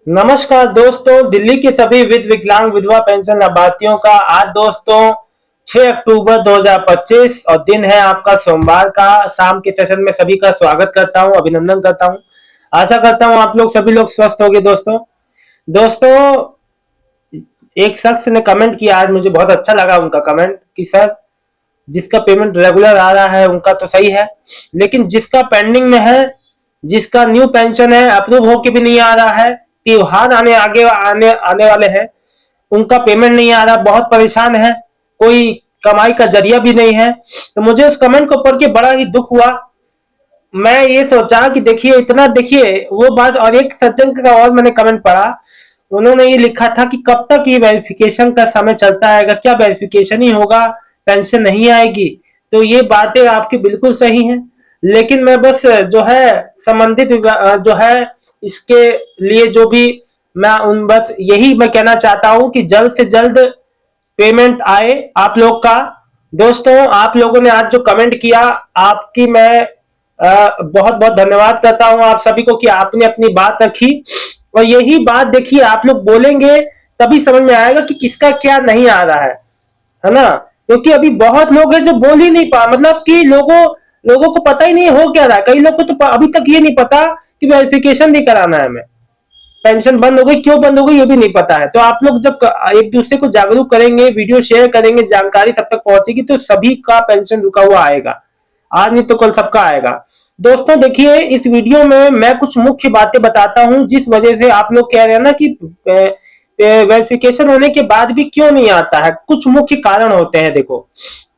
नमस्कार दोस्तों, दिल्ली के सभी विकलांग विधवा पेंशन लाभार्थियों का आज दोस्तों 6 अक्टूबर 2025 और दिन है आपका सोमवार का। शाम के सेशन में सभी का स्वागत करता हूं, अभिनंदन करता हूं। आशा करता हूं आप लोग सभी लोग स्वस्थ होंगे। दोस्तों दोस्तों एक शख्स ने कमेंट किया, आज मुझे बहुत अच्छा लगा उनका कमेंट कि सर, जिसका पेमेंट रेगुलर आ रहा है उनका तो सही है, लेकिन जिसका पेंडिंग में है, जिसका न्यू पेंशन है अप्रूव होके भी नहीं आ रहा है, त्योहार आने वाले हैं, उनका पेमेंट नहीं आ रहा, बहुत परेशान है, कोई कमाई का जरिया भी नहीं है। तो मुझे उस कमेंट को पढ़ के बड़ा ही दुख हुआ। मैं ये सोचा कि देखिए इतना, देखिए वो बात। और एक सज्जन का और मैंने कमेंट पढ़ा, उन्होंने ये लिखा था कि कब तक ये वेरिफिकेशन का समय चलता रहेगा, क्या वेरिफिकेशन ही होगा, पेंशन नहीं आएगी। तो ये बातें आपकी बिल्कुल सही हैं, लेकिन मैं बस जो है संबंधित जो है इसके लिए जो भी मैं उन बस यही मैं कहना चाहता हूं कि जल्द से जल्द पेमेंट आए आप लोग का। दोस्तों आप लोगों ने आज जो कमेंट किया, आपकी मैं बहुत बहुत धन्यवाद करता हूं आप सभी को कि आपने अपनी बात रखी। और यही बात देखिए आप लोग बोलेंगे तभी समझ में आएगा कि किसका क्या नहीं आ रहा है ना। क्योंकि अभी बहुत लोग हैं जो बोल ही नहीं पा, मतलब कि लोगों लोगों को पता ही नहीं हो क्या रहा है। कई लोग को तो अभी तक ये नहीं पता कि वेरिफिकेशन भी कराना है हमें, पेंशन बंद हो गई, क्यों बंद हो गई ये भी नहीं पता है। तो आप लोग जब एक दूसरे को जागरूक करेंगे, वीडियो शेयर करेंगे, जानकारी सब तक पहुंचेगी, तो सभी का पेंशन रुका हुआ आएगा। आज नहीं तो कल सबका आएगा। दोस्तों देखिए, इस वीडियो में मैं कुछ मुख्य बातें बताता हूं जिस वजह से आप लोग कह रहे हैं ना कि वेरिफिकेशन होने के बाद भी क्यों नहीं आता है। कुछ मुख्य कारण होते हैं। देखो,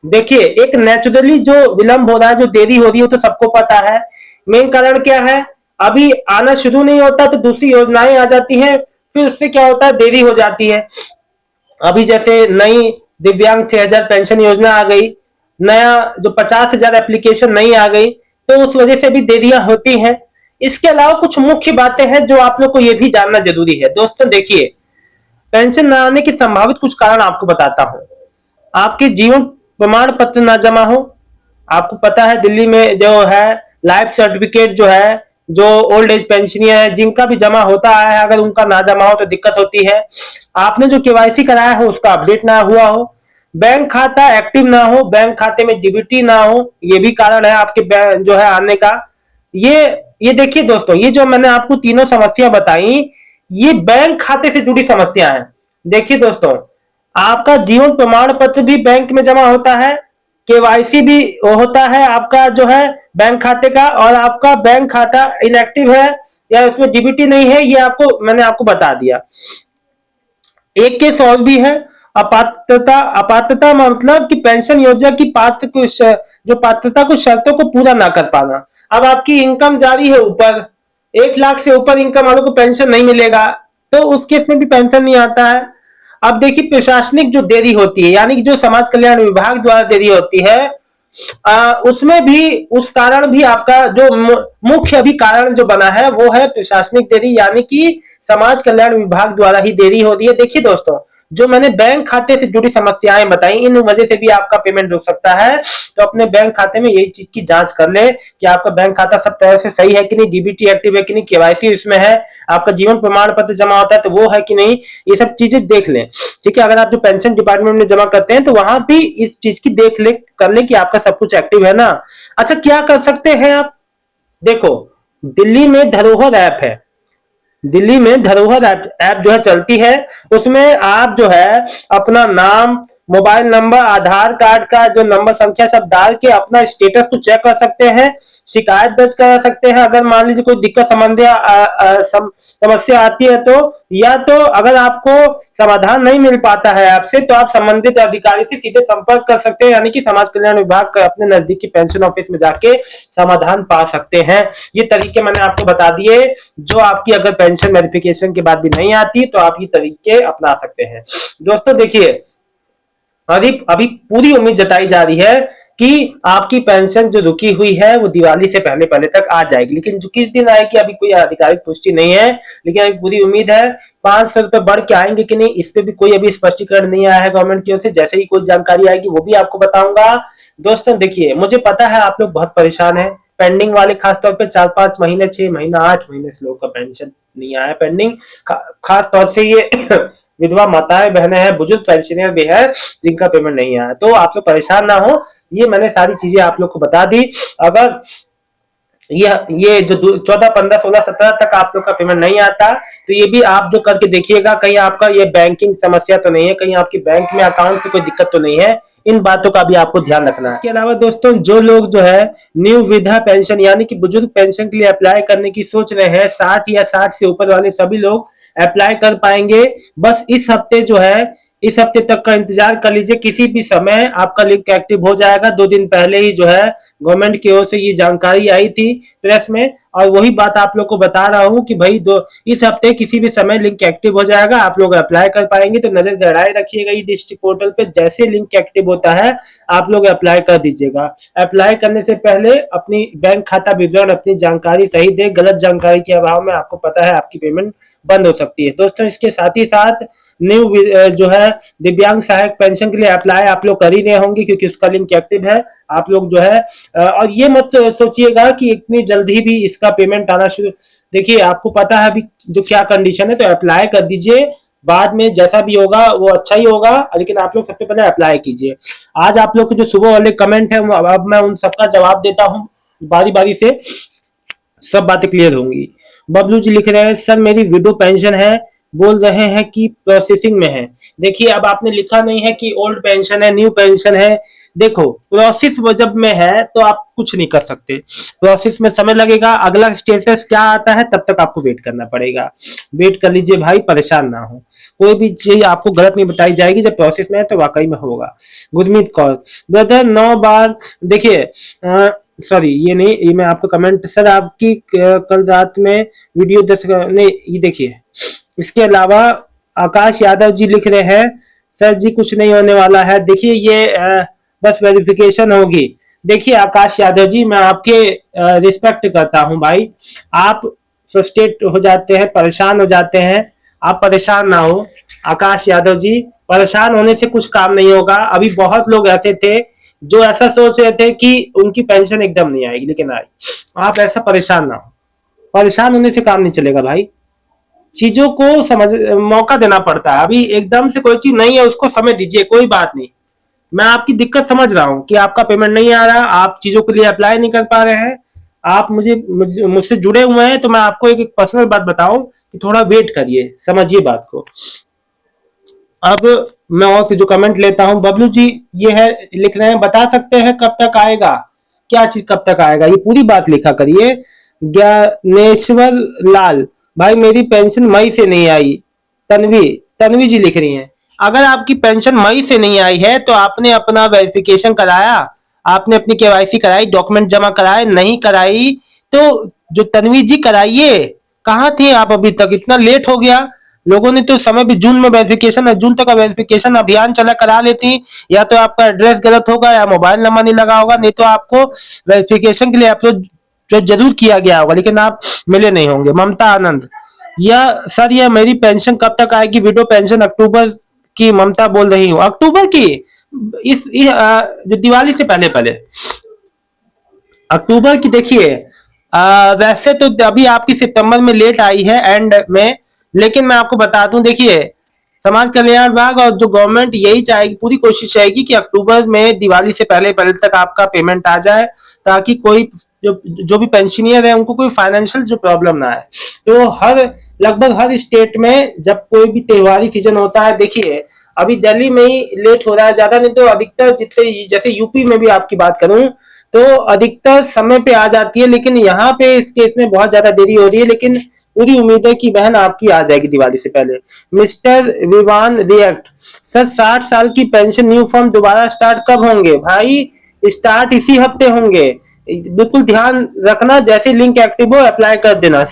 देखिए एक नेचुरली जो विलंब हो रहा है, जो देरी हो रही है, तो सबको पता है। मेन कारण क्या है, अभी आना शुरू नहीं होता तो दूसरी योजनाएं आ जाती हैं, फिर उससे क्या होता है, देरी हो जाती है। अभी जैसे नई दिव्यांग 6,000 पेंशन योजना आ गई, नया जो 50,000 एप्लीकेशन नई आ गई, तो उस वजह से भी देरियां होती हैं। इसके अलावा कुछ मुख्य बातें हैं जो आप लोग को ये भी जानना जरूरी है। दोस्तों देखिए, पेंशन न आने की संभावित कुछ कारण आपको बताता हूं। आपके जीवन प्रमाण पत्र ना जमा हो। आपको पता है दिल्ली में जो है लाइफ सर्टिफिकेट जो है, जो ओल्ड एज पेंशन है, जिनका भी जमा होता है, अगर उनका ना जमा हो तो दिक्कत होती है। आपने जो केवाईसी कराया हो उसका अपडेट ना हुआ हो, बैंक खाता एक्टिव ना हो, बैंक खाते में डीबीटी ना हो, ये भी कारण है आपके जो है आने का। ये ये देखिए दोस्तों, ये जो मैंने आपको तीनों समस्या बताई, ये बैंक खाते से जुड़ी समस्या है। देखिए दोस्तों, आपका जीवन प्रमाण पत्र भी बैंक में जमा होता है, केवाईसी भी होता है आपका जो है बैंक खाते का, और आपका बैंक खाता इनएक्टिव है या उसमें डीबीटी नहीं है, ये आपको मैंने आपको बता दिया। एक केस और भी है, अपात्रता। अपात्रता मतलब कि पेंशन योजना की जो पात्रता को शर्तों को पूरा ना कर पाना। अब आपकी इनकम जारी है ऊपर, 1 लाख से ऊपर इनकम वालों को पेंशन नहीं मिलेगा, तो उस केस में भी पेंशन नहीं आता है। अब देखिए, प्रशासनिक जो देरी होती है, यानी कि जो समाज कल्याण विभाग द्वारा देरी होती है, उसमें भी उस कारण भी आपका जो मुख्य अभी कारण जो बना है वो है प्रशासनिक देरी, यानी कि समाज कल्याण विभाग द्वारा ही देरी हो रही है। देखिए दोस्तों, जो मैंने बैंक खाते से जुड़ी समस्याएं बताई, इन वजह से भी आपका पेमेंट रुक सकता है। तो अपने बैंक खाते में यही चीज की जांच कर ले कि आपका बैंक खाता सब तरह से सही है कि नहीं, डीबीटी एक्टिव है कि नहीं, केवाईसी इसमें है, आपका जीवन प्रमाण पत्र जमा होता है तो वो है कि नहीं, ये सब चीजें देख लें। ठीक है, अगर आप जो पेंशन डिपार्टमेंट में जमा करते हैं तो वहां भी इस चीज की देख ले कर ले कि आपका सब कुछ एक्टिव है ना। अच्छा, क्या कर सकते हैं आप? देखो, दिल्ली में धरोहर ऐप है, दिल्ली में धरोहर ऐप जो है चलती है। उसमें आप जो है अपना नाम, मोबाइल नंबर, आधार कार्ड का जो नंबर संख्या सब डाल के अपना स्टेटस को चेक कर सकते हैं, शिकायत दर्ज करा सकते हैं अगर मान लीजिए कोई दिक्कत समस्या आती है तो। या तो अगर आपको समाधान नहीं मिल पाता है आपसे, तो आप संबंधित अधिकारी से सीधे संपर्क कर सकते हैं, यानी कि समाज कल्याण विभाग का अपने नजदीकी पेंशन ऑफिस में जाके समाधान पा सकते हैं। ये तरीके मैंने आपको बता दिए, जो आपकी अगर पेंशन वेरिफिकेशन के बाद भी नहीं आती तो आप ये तरीके अपना सकते हैं। दोस्तों देखिए, अभी अभी पूरी उम्मीद जताई जा रही है कि आपकी पेंशन जो रुकी हुई है वो दिवाली से पहले पहले तक आ जाएगी, लेकिन जो किस दिन आएगी अभी कोई आधिकारिक पुष्टि नहीं है, लेकिन अभी पूरी उम्मीद है। 500 रुपए बढ़ के आएंगे कि नहीं, इस पे भी कोई अभी स्पष्टीकरण नहीं आया है गवर्नमेंट की ओर से। जैसे ही कोई जानकारी आएगी वो भी आपको बताऊंगा। दोस्तों देखिए, मुझे पता है आप लोग बहुत परेशान है, पेंडिंग वाले खासतौर पे 4-5 महीने, 6 महीना, 8 महीने से लोगों का पेंशन नहीं आया पेंडिंग। खास तौर से ये विधवा माताएं बहनें हैं, बुजुर्ग पेंशनर भी है जिनका पेमेंट नहीं आया। तो आप लोग परेशान ना हो, ये मैंने सारी चीजें आप लोग को बता दी। अगर ये जो 14, 15, 16, 17 तक आप लोग का पेमेंट नहीं आता, तो ये भी आप जो करके देखिएगा, कहीं आपका ये बैंकिंग समस्या तो नहीं है, कहीं आपकी बैंक में अकाउंट से कोई दिक्कत तो नहीं है। इन बातों का भी आपको ध्यान रखना है। इसके अलावा दोस्तों, जो लोग जो है न्यू वृद्धा पेंशन यानी कि बुजुर्ग पेंशन के लिए अप्लाई करने की सोच रहे हैं, 60 या 60 से ऊपर वाले सभी लोग अप्लाई कर पाएंगे। बस इस हफ्ते जो है, इस हफ्ते तक का इंतजार कर लीजिए, किसी भी समय आपका लिंक एक्टिव हो जाएगा। 2 दिन पहले ही जो है गवर्नमेंट की ओर से ये जानकारी आई थी प्रेस में, और वही बात आप लोग को बता रहा हूं कि भाई इस हफ्ते किसी भी समय लिंक एक्टिव हो जाएगा, आप लोग अप्लाई कर पाएंगे। तो नजर गड़ाए रखिएगा ये डिस्ट्रिक्ट पोर्टल पे, जैसे लिंक एक्टिव होता है आप लोग अप्लाई कर दीजिएगा। अप्लाई करने से पहले अपनी बैंक खाता विवरण, अपनी जानकारी सही दे, गलत जानकारी के अभाव में आपको पता है आपकी पेमेंट बंद हो सकती है। दोस्तों, इसके साथ ही साथ न्यू जो है दिव्यांग सहायक पेंशन के लिए अप्लाई आप लोग कर ही रहे होंगे, क्योंकि उसका लिंक एक्टिव है। आप लोग जो है और ये मत सोचिएगा कि इतनी जल्दी भी इसका पेमेंट आना शुरू, देखिए आपको पता है अभी जो क्या कंडीशन है, तो अप्लाई कर दीजिए। बाद में जैसा भी होगा वो अच्छा ही होगा, लेकिन आप लोग सबसे पहले अप्लाई कीजिए। आज आप लोग के जो सुबह वाले कमेंट है, अब मैं उन सबका जवाब देता हूँ बारी बारी से, सब बातें क्लियर होंगी। बबलू जी लिख रहे हैं, सर मेरी विडो पेंशन है, बोल रहे हैं कि प्रोसेसिंग में है। देखिए, अब आपने लिखा नहीं है कि ओल्ड पेंशन है, न्यू पेंशन है। देखो, प्रोसेस जब में है तो आप कुछ नहीं कर सकते, प्रोसेस में समय लगेगा। अगला स्टेटस क्या आता है तब तक आपको वेट करना पड़ेगा। वेट कर लीजिए भाई, परेशान ना हो। कोई भी चीज आपको गलत नहीं बताई जाएगी, जब प्रोसेस में है तो वाकई में होगा। गुरमीत कौर ब्रदर 9 बार, देखिए सॉरी ये नहीं, ये मैं आपको कमेंट, सर आपकी कल रात में वीडियो 10 नहीं, ये देखिए। इसके अलावा आकाश यादव जी लिख रहे हैं, सर जी कुछ नहीं होने वाला है। देखिए ये बस वेरिफिकेशन होगी। देखिए आकाश यादव जी, मैं आपके रिस्पेक्ट करता हूं भाई, आप फ्रस्ट्रेट हो जाते हैं, परेशान हो जाते हैं, आप परेशान ना हो। आकाश यादव जी, परेशान होने से कुछ काम नहीं होगा। अभी बहुत लोग ऐसे थे जो ऐसा सोच रहे थे कि उनकी पेंशन एकदम नहीं आएगी, लेकिन आई। आप ऐसा परेशान ना हो, परेशान होने से काम नहीं चलेगा भाई। चीजों को समझ, मौका देना पड़ता है। अभी एकदम से कोई चीज नहीं है, उसको समय दीजिए, कोई बात नहीं। मैं आपकी दिक्कत समझ रहा हूँ कि आपका पेमेंट नहीं आ रहा, आप चीजों के लिए अप्लाई नहीं कर पा रहे हैं, आप मुझसे जुड़े हुए हैं। तो मैं आपको एक पर्सनल बात बताऊं कि थोड़ा वेट करिए, समझिए बात को। अब मैं और से जो कमेंट लेता हूं, बबलू जी ये है, लिख रहे हैं, बता सकते हैं कब तक आएगा, क्या चीज कब तक आएगा, ये पूरी बात लिखा करिए। ज्ञानेश्वर लाल, भाई मेरी पेंशन मई से नहीं आई। तन्वी तन्वी जी लिख रही हैं, अगर आपकी पेंशन मई से नहीं आई है तो आपने अपना वेरिफिकेशन कराया, आपने अपनी केवाईसी कराई, डॉक्यूमेंट जमा कराए, नहीं कराई तो जो तन्वी जी कराइए। कहाँ थे आप अभी तक, इतना लेट हो गया। लोगों ने तो समय भी, जून में वेरिफिकेशन, जून तक का वेरिफिकेशन अभियान चला, करा लेती। या तो आपका एड्रेस गलत होगा या मोबाइल नंबर नहीं लगा होगा, नहीं तो आपको वेरिफिकेशन के लिए अपलोड जो जरूर किया गया होगा, लेकिन आप मिले नहीं होंगे। ममता आनंद, यह सर यह मेरी पेंशन कब तक आएगी, विडो पेंशन अक्टूबर की ममता बोल रही हूँ। अक्टूबर की, जो दिवाली से पहले पहले अक्टूबर की। देखिए वैसे तो अभी आपकी सितंबर में लेट आई है एंड में, लेकिन मैं आपको बता दूं, देखिए समाज कल्याण विभाग और जो गवर्नमेंट यही चाहेगी, पूरी कोशिश चाहेगी कि अक्टूबर में दिवाली से पहले पहले तक आपका पेमेंट आ जाए, ताकि कोई जो भी पेंशनियर है उनको कोई फाइनेंशियल जो प्रॉब्लम ना आए। तो लगभग हर स्टेट में जब कोई भी त्योहारी सीजन होता है, देखिए अभी दिल्ली में ही लेट हो रहा है ज्यादा, नहीं तो अधिकतर जितने, जैसे यूपी में भी आपकी बात करूं तो अधिकतर समय पे आ जाती है, लेकिन यहाँ पे इस केस में बहुत ज्यादा देरी हो रही है। लेकिन पूरी उम्मीद है कि बहन आपकी आ जाएगी दिवाली से पहले। मिस्टर विवान रिएक्ट, सर 60 साल की पेंशन न्यू फॉर्म दोबारा स्टार्ट कब होंगे? भाई स्टार्ट इसी हफ्ते होंगे, बिल्कुल ध्यान रखना। जैसे लिंक एक्टिव हो अप्लाई कर देना।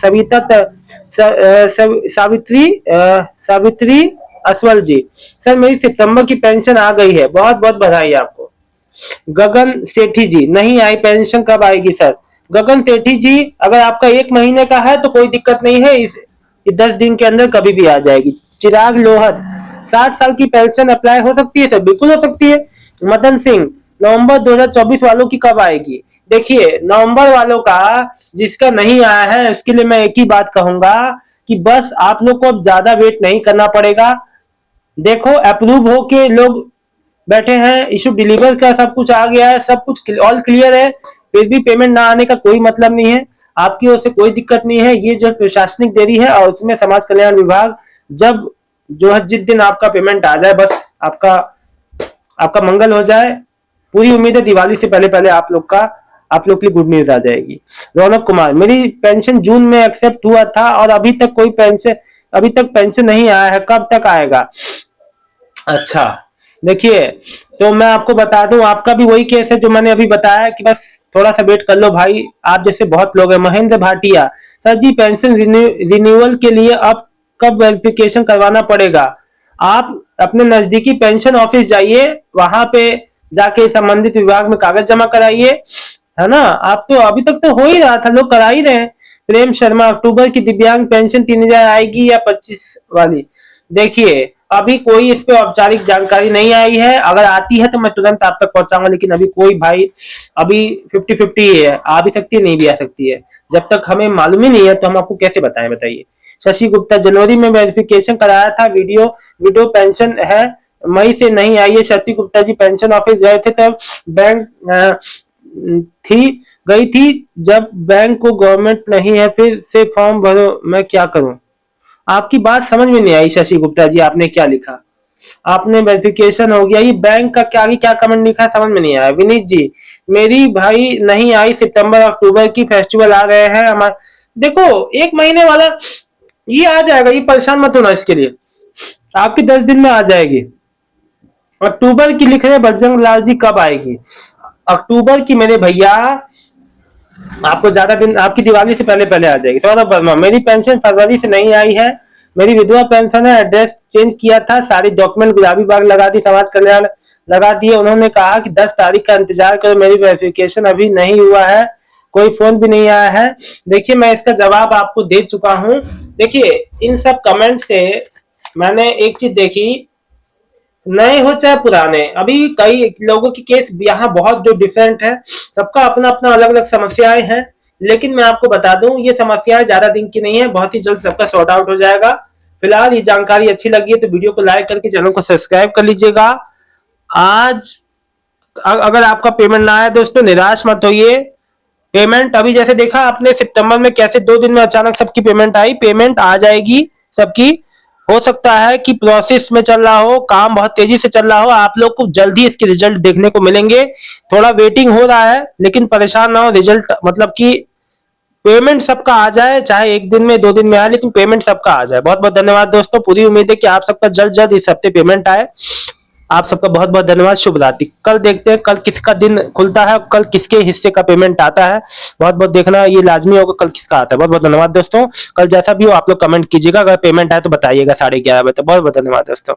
सावित्री असवल जी, सर मेरी सितंबर की पेंशन आ गई है, बहुत बहुत बधाई आपको। गगन सेठी जी, नहीं आई पेंशन, कब आएगी सर? गगन सेठी जी, अगर आपका 1 महीने का है तो कोई दिक्कत नहीं है, इस 10 दिन के अंदर कभी भी आ जाएगी। चिराग लोहर, 60 साल की पेंशन अप्लाई हो सकती है सर? बिल्कुल हो सकती है। मदन सिंह, नवंबर 2024 वालों की कब आएगी? देखिए, नवंबर वालों का जिसका नहीं आया है उसके लिए मैं एक ही बात कहूंगा कि बस आप लोग को अब ज्यादा वेट नहीं करना पड़ेगा। देखो, अप्रूव हो के लोग बैठे हैं, इशू डिलीवर का सब कुछ आ गया है, सब कुछ ऑल क्लियर है, फिर भी पेमेंट ना आने का कोई मतलब नहीं है। आपकी ओर से कोई दिक्कत नहीं है। ये जो प्रशासनिक देरी है और उसमें समाज कल्याण विभाग जब जो है जिस दिन आपका पेमेंट आ जाए, बस आपका आपका मंगल हो जाए। पूरी उम्मीद है दिवाली से पहले पहले आप लोग के लिए गुड न्यूज आ जाएगी। रौनक कुमार, मेरी पेंशन जून में एक्सेप्ट हुआ था और अभी तक पेंशन नहीं आया है, कब तक आएगा? अच्छा, देखिए, तो मैं आपको बता दूं, आपका भी वही केस है जो मैंने अभी बताया कि बस थोड़ा सा वेट कर लो भाई। आप जैसे बहुत लोग हैं। महेंद्र भाटिया, सर जी पेंशन रिन्यूअल के लिए अब कब वेरिफिकेशन करवाना पड़ेगा? आप अपने नजदीकी पेंशन ऑफिस जाइए, वहां पे जाके संबंधित विभाग में कागज जमा कराइए, है ना। आप तो अभी तक तो हो ही रहा था, लोग करा ही रहे हैं। प्रेम शर्मा, अक्टूबर की दिव्यांग पेंशन 3000 आएगी या 25 वाली? देखिए, अभी कोई इस पे औपचारिक जानकारी नहीं आई है। अगर आती है तो मैं तुरंत आप तक पहुंचाऊंगा, लेकिन अभी कोई भाई, अभी 50-50 ही है, आ भी सकती है नहीं भी आ सकती है। जब तक हमें मालूम ही नहीं है तो हम आपको कैसे बताएं, बताइए। शशि गुप्ता, जनवरी में वेरिफिकेशन कराया था, विडो पेंशन है, मई से नहीं आई है। शशि गुप्ता जी पेंशन ऑफिस गए थे तब बैंक थी गई थी, जब बैंक को गवर्नमेंट नहीं है फिर से फॉर्म भरो, मैं क्या करूं? आपकी बात समझ में नहीं आई शशि गुप्ता जी, आपने क्या लिखा? आपने वेरिफिकेशन हो गया, ये बैंक का क्या क्या कमेंट लिखा है, समझ में नहीं आया। विनीत जी, मेरी भाई नहीं आई, सितंबर अक्टूबर की फेस्टिवल आ गए हैं हमारे। देखो, एक महीने वाला ये आ जाएगा, ये परेशान मत होना इसके लिए, आपकी 10 दिन में आ जाएगी। अक्टूबर की लिख रहे बजरंग लाल जी, कब आएगी? अक्टूबर की मेरे भैया आपको ज्यादा दिन, आपकी दिवाली से पहले पहले आ जाएगी। सौरभ वर्मा, मेरी पेंशन फरवरी से नहीं आई है, मेरी विधवा पेंशन है, एड्रेस चेंज किया था, सारी डॉक्यूमेंट गुलाबी बाग लगा दी, समाज कल्याण लगा दिए, उन्होंने कहा कि 10 तारीख का इंतजार करो, मेरी वेरिफिकेशन अभी नहीं हुआ है, कोई फोन भी नहीं आया है। देखिए, मैं इसका जवाब आपको दे चुका हूं। देखिए, इन सब कमेंट से मैंने एक चीज देखी, नए हो चाहे पुराने, अभी कई लोगों की केस यहाँ बहुत जो डिफरेंट है, सबका अपना अपना अलग अलग समस्याएं हैं। लेकिन मैं आपको बता दूं, ये समस्याएं ज्यादा दिन की नहीं है, बहुत ही जल्द सबका सॉर्ट आउट हो जाएगा। फिलहाल ये जानकारी अच्छी लगी है तो वीडियो को लाइक करके चैनल को सब्सक्राइब कर लीजिएगा। आज अगर आपका पेमेंट ना आया दोस्तों, निराश मत होइए। पेमेंट अभी जैसे देखा आपने सितंबर में कैसे 2 दिन में अचानक सबकी पेमेंट आई, पेमेंट आ जाएगी सबकी। हो सकता है कि प्रोसेस में चल रहा हो, काम बहुत तेजी से चल रहा हो, आप लोग को जल्दी इसके रिजल्ट देखने को मिलेंगे। थोड़ा वेटिंग हो रहा है, लेकिन परेशान ना हो, रिजल्ट मतलब कि पेमेंट सबका आ जाए, चाहे 1 दिन में 2 दिन में आए, लेकिन पेमेंट सबका आ जाए। बहुत बहुत धन्यवाद दोस्तों, पूरी उम्मीद है कि आप सबका जल्द जल्द इस हफ्ते पेमेंट आए। आप सबका बहुत बहुत धन्यवाद, शुभ रात्रि। कल देखते हैं कल किसका दिन खुलता है, कल किसके हिस्से का पेमेंट आता है। बहुत बहुत देखना, ये लाजमी होगा कल किसका आता है। बहुत बहुत धन्यवाद दोस्तों, कल जैसा भी हो आप लोग कमेंट कीजिएगा, अगर पेमेंट आए तो बताइएगा 11:30 बजे। बहुत बहुत धन्यवाद दोस्तों।